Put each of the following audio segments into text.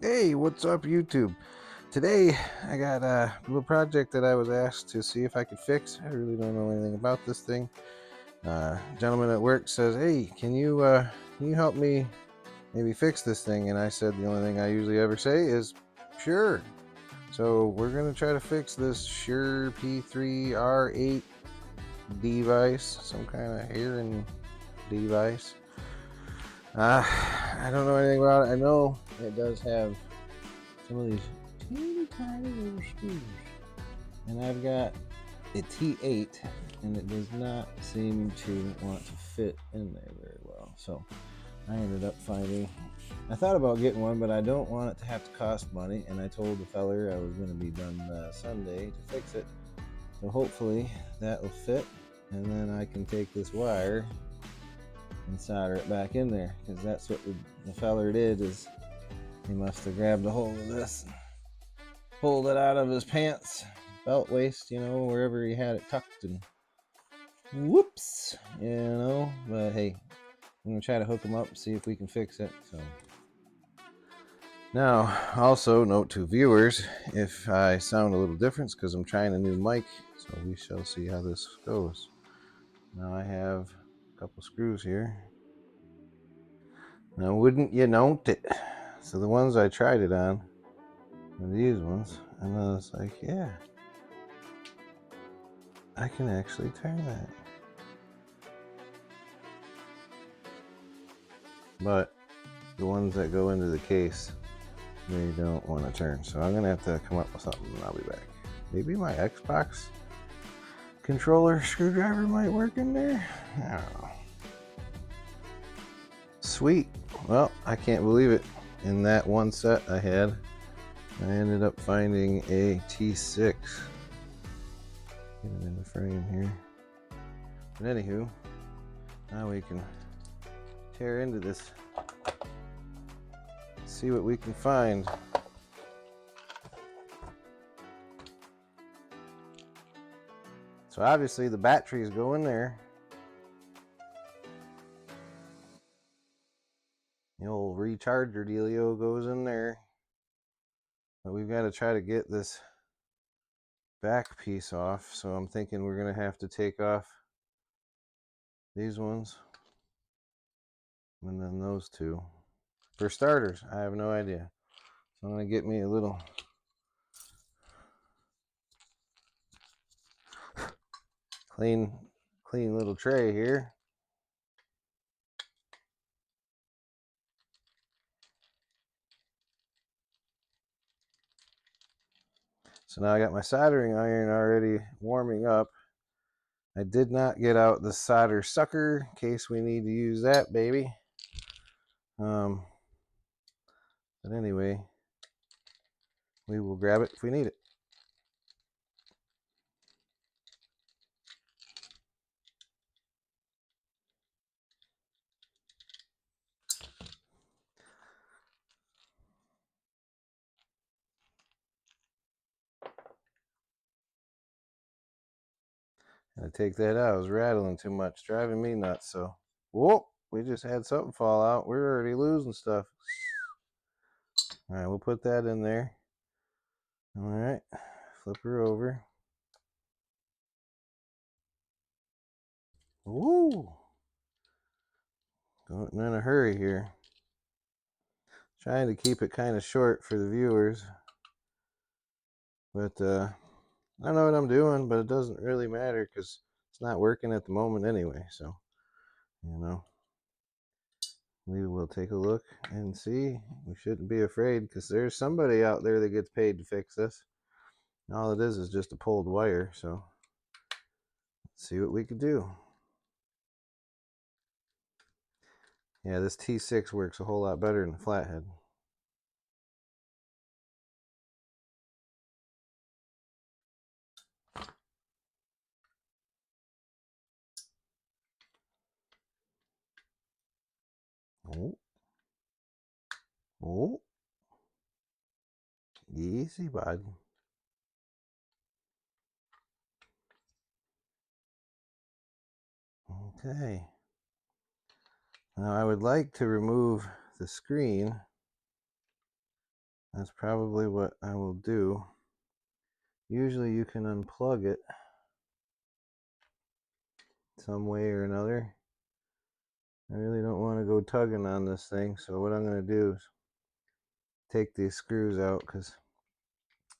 Hey, what's up, YouTube? Today, I got a little project that I was asked to see if I could fix. I really don't know anything about this thing. Gentleman at work says, "Hey, can you help me maybe fix this thing?" And I said the only thing I usually ever say is, "Sure." So we're gonna try to fix this SHURE P3RA device, some kind of hearing device. I don't know anything about it. I know it does have some of these teeny tiny little screws, and I've got a T8, and it does not seem to want to fit in there very well. So I ended up I thought about getting one, but I don't want it to have to cost money, and I told the feller I was going to be done Sunday to fix it. So hopefully that will fit, and then I can take this wire and solder it back in there, because that's what the feller did. Is he must have grabbed a hold of this, pulled it out of his pants belt waist, wherever he had it tucked, and whoops, but hey, I'm gonna try to hook them up and see if we can fix it. So now, also note to viewers, if I sound a little different, because I'm trying a new mic, so we shall see how this goes. Now I have a couple screws here. Now wouldn't you know it? So the ones I tried it on were these ones, and I was like, yeah, I can actually turn that. But the ones that go into the case, they don't want to turn. So I'm gonna have to come up with something, and I'll be back. Maybe my Xbox controller screwdriver might work in there. I don't know. Sweet. Well, I can't believe it. In that one set I had, I ended up finding a T6. Get it in the frame here. But anywho, now we can tear into this, see what we can find. So obviously the batteries go in there. The old recharger dealio goes in there. But we've got to try to get this back piece off. So I'm thinking we're going to have to take off these ones and then those two. For starters, I have no idea. So I'm going to get me a little clean little tray here. So now I got my soldering iron already warming up. I did not get out the solder sucker in case we need to use that baby. But anyway, we will grab it if we need it. I take that out. I was rattling too much, driving me nuts. So, whoop, we just had something fall out. We're already losing stuff. All right, we'll put that in there. All right, flip her over. Woo! Going in a hurry here. Trying to keep it kind of short for the viewers. But I don't know what I'm doing, but it doesn't really matter because it's not working at the moment anyway. So, we will take a look and see. We shouldn't be afraid because there's somebody out there that gets paid to fix this. All it is just a pulled wire. So, let's see what we can do. Yeah, this T6 works a whole lot better than the flathead. Oh. Oh. Easy, bud. Okay. Now I would like to remove the screen That's probably what I will do. Usually you can unplug it some way or another. I really don't want to go tugging on this thing, so what I'm going to do is take these screws out, because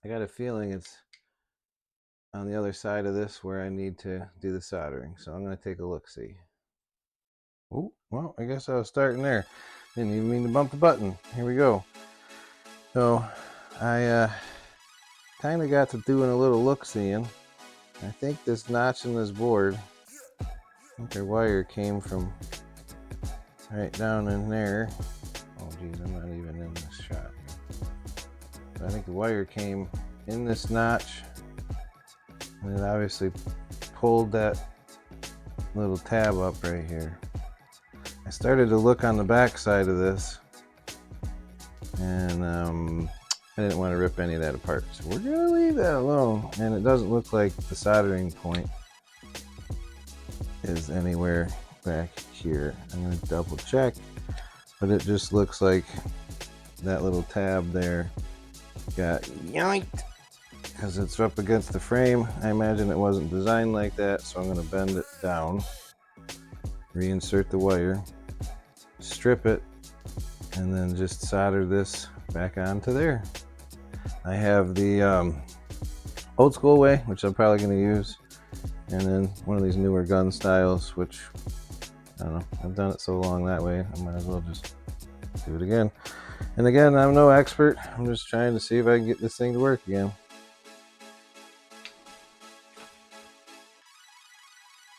I got a feeling it's on the other side of this where I need to do the soldering. So I'm going to take a look-see. Oh, well, I guess I was starting there. Didn't even mean to bump the button. Here we go. So I kind of got to doing a little look-seeing. I think this notch in this board, I think their wire came from right down in there. Oh geez, I'm not even in this shot here. But I think the wire came in this notch, and it obviously pulled that little tab up right here. I started to look on the back side of this, and I didn't want to rip any of that apart, so we're gonna leave that alone. And it doesn't look like the soldering point is anywhere back here. I'm gonna double check, but it just looks like that little tab there got yanked because it's up against the frame. I imagine it wasn't designed like that, so I'm gonna bend it down, reinsert the wire, strip it, and then just solder this back onto there. I have the old school way, which I'm probably going to use, and then one of these newer gun styles, which I don't know, I've done it so long that way, I might as well just do it again. And again, I'm no expert, I'm just trying to see if I can get this thing to work again.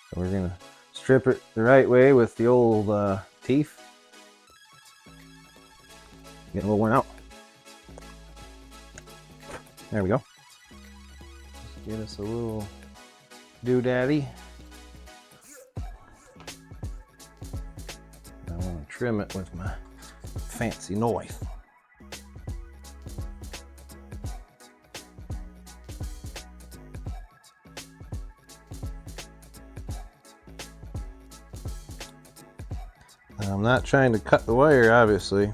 So we're going to strip it the right way with the old teeth. Get a little worn out. There we go. Just get us a little doodaddy. I want to trim it with my fancy knife. I'm not trying to cut the wire, obviously.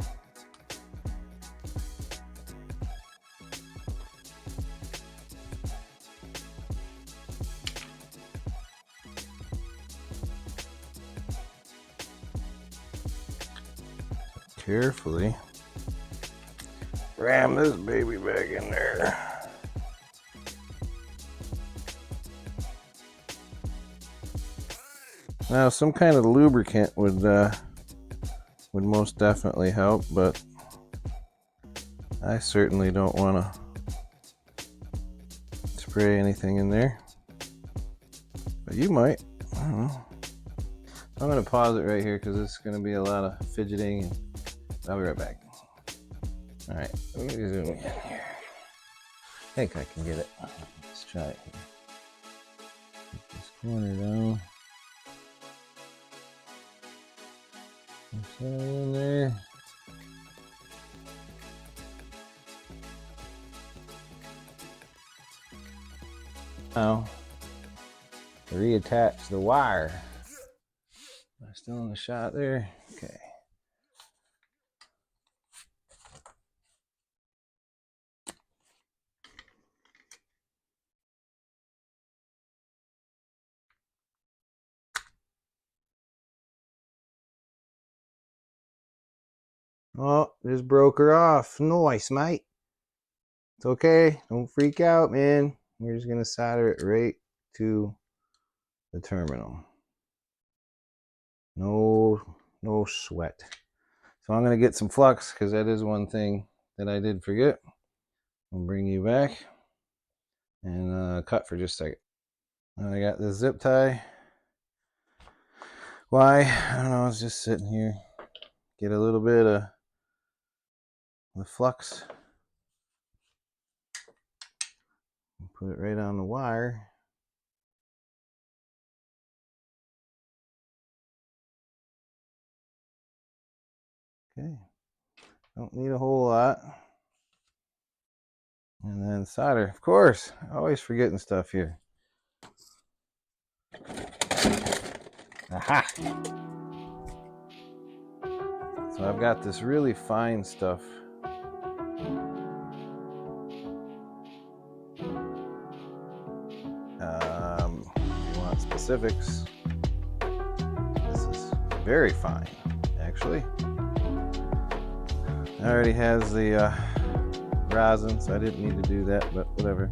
Carefully ram this baby back in there. Now, some kind of lubricant would most definitely help, but I certainly don't want to spray anything in there. But you might. I don't know. I'm going to pause it right here because it's going to be a lot of fidgeting, and I'll be right back. All right, let me zoom in here. I think I can get it. Let's try it here. Get this corner down. Push that in there. Now, reattach the wire. Am I still in the shot there? Okay. Oh, just broke her off. Nice, mate. It's okay. Don't freak out, man. We're just going to solder it right to the terminal. No sweat. So I'm going to get some flux, because that is one thing that I did forget. I'll bring you back and cut for just a second. And I got this zip tie. Why? I don't know. I was just sitting here. Get a little bit of the flux. Put it right on the wire. Okay. Don't need a whole lot. And then solder. Of course. Always forgetting stuff here. Aha! So I've got this really fine stuff specifics. This is very fine, actually. It already has the rosin, so I didn't need to do that, but whatever.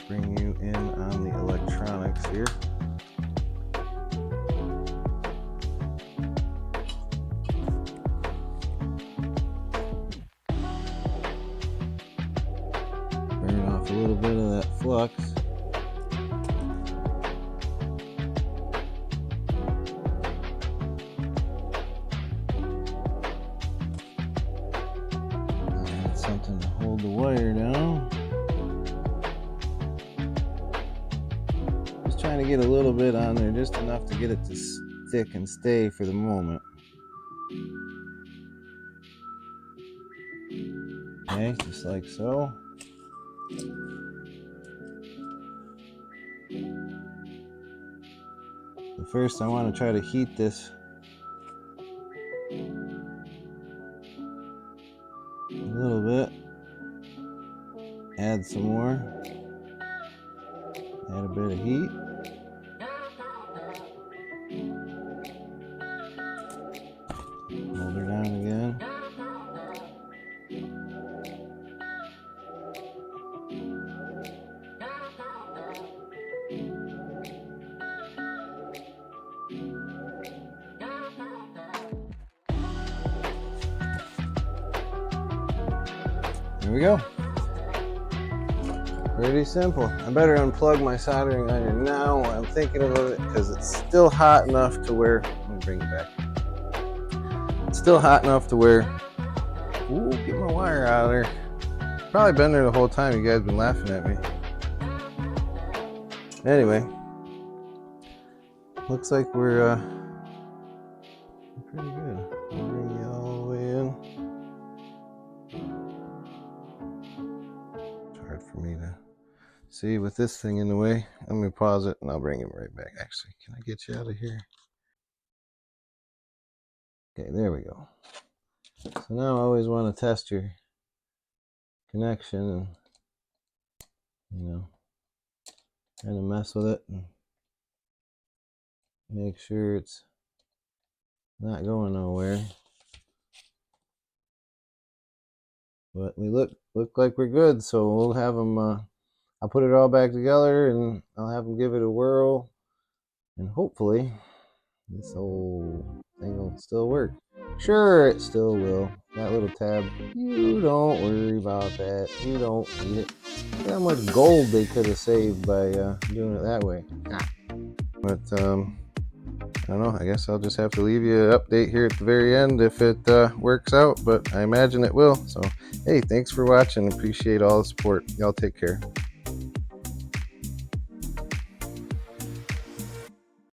Bring you in on the electronics here. Burn off a little bit of that flux. Add something to hold the wire down. Just trying to get a little bit on there, just enough to get it to stick and stay for the moment. Okay, just like so. So first I want to try to heat this a little bit. Add some more. Add a bit of heat. Hold her down again. There we go. Pretty simple. I better unplug my soldering iron now while I'm thinking about it, because it's still hot enough to where, let me bring it back. It's still hot enough to where, ooh, get my wire out of there. Probably been there the whole time. You guys been laughing at me. Anyway, looks like we're pretty good. I'll bring you all the way in. It's hard for me to see with this thing in the way. I'm going to pause it and I'll bring him right back. Actually, can I get you out of here? Okay, there we go. So now I always want to test your connection and, you know, kind of mess with it and make sure it's not going nowhere. But we look like we're good, so we'll have them, I'll put it all back together and I'll have them give it a whirl, and hopefully this whole thing will still work. Sure, it still will. That little tab, you don't worry about that. You don't need it. Look how much gold they could have saved by doing it that way. But I don't know. I guess I'll just have to leave you an update here at the very end if it works out, but I imagine it will. So, hey, thanks for watching. Appreciate all the support. Y'all take care.